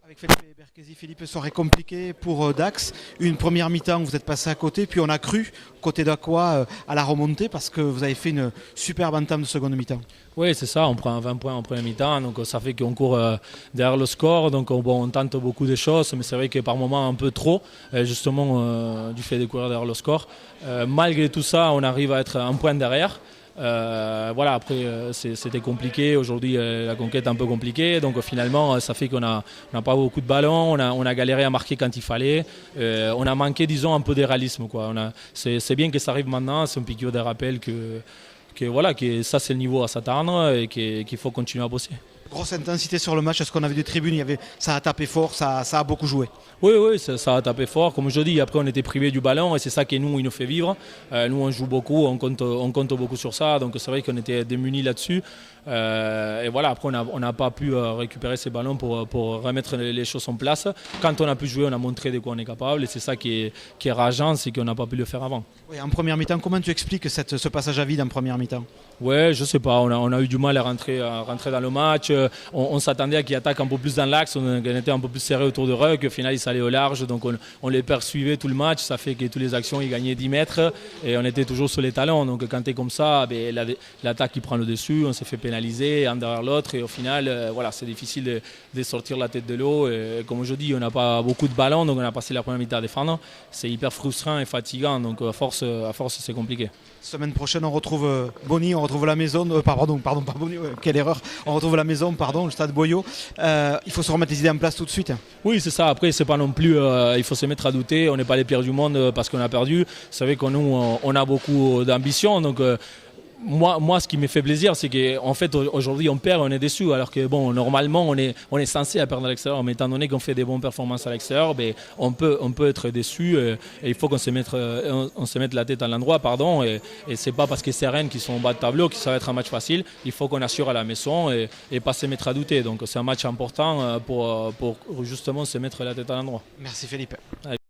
Avec Felipe Berkesi, Philippe, soirée compliquée pour Dax. Une première mi-temps, vous êtes passé à côté, puis on a cru, côté d'Aqua, à la remontée parce que vous avez fait une superbe entame de seconde mi-temps. Oui, c'est ça, on prend 20 points en première mi-temps, donc ça fait qu'on court derrière le score, donc on tente beaucoup de choses, mais c'est vrai que par moments un peu trop, justement du fait de courir derrière le score. Malgré tout ça, on arrive à être un point derrière. Voilà, après c'était compliqué, aujourd'hui la conquête est un peu compliquée, donc finalement ça fait qu'on n'a pas beaucoup de ballons, on a galéré à marquer quand il fallait, on a manqué disons un peu de réalisme, quoi. C'est bien que ça arrive maintenant, c'est un piqûre de rappel voilà, que ça c'est le niveau à s'attendre et qu'il faut continuer à bosser. Grosse intensité sur le match, est-ce qu'on avait des tribunes, ça a tapé fort, ça a beaucoup joué. Oui, ça a tapé fort. Comme je dis, après on était privé du ballon et c'est ça qui nous fait vivre. Nous on joue beaucoup, on compte beaucoup sur ça, donc c'est vrai qu'on était démunis là-dessus. Et voilà, après on n'a pas pu récupérer ces ballons pour remettre les choses en place. Quand on a pu jouer, on a montré de quoi on est capable et c'est ça qui est rageant, c'est qu'on n'a pas pu le faire avant. Oui, en première mi-temps, comment tu expliques ce passage à vide en première mi-temps? Ouais, je sais pas, on a eu du mal à rentrer dans le match. On s'attendait à qu'ils attaquent un peu plus dans l'axe, on était un peu plus serré autour de Ruck. Au final, ils s'allaient au large, donc on les poursuivait tout le match. Ça fait que toutes les actions, ils gagnaient 10 mètres et on était toujours sur les talons. Donc quand tu es comme ça, l'attaque qui prend le dessus, on s'est fait pénaliser un derrière l'autre. Et au final, voilà, c'est difficile de sortir la tête de l'eau. Et comme je dis, on n'a pas beaucoup de ballons, donc on a passé la première mi-temps à défendre. C'est hyper frustrant et fatigant, donc à force c'est compliqué. Semaine prochaine, on retrouve Bonny, on retrouve la maison, pardon, pas Bonny, quelle erreur, on retrouve la maison, le stade Boyau. Il faut se remettre les idées en place tout de suite. Oui, c'est ça, après c'est pas non plus, il faut se mettre à douter, on n'est pas les pires du monde parce qu'on a perdu. Vous savez qu'on on a beaucoup d'ambition, donc moi, ce qui me fait plaisir, c'est qu'en fait, aujourd'hui, on perd, on est déçu. Alors que, bon, normalement, on est censé perdre à l'extérieur. Mais étant donné qu'on fait des bonnes performances à l'extérieur, on peut être déçu. Et il faut qu'on se mette la tête à l'endroit, pardon. Et c'est pas parce que c'est Rennes qui sont en bas de tableau que ça va être un match facile. Il faut qu'on assure à la maison et pas se mettre à douter. Donc, c'est un match important pour justement se mettre la tête à l'endroit. Merci Philippe.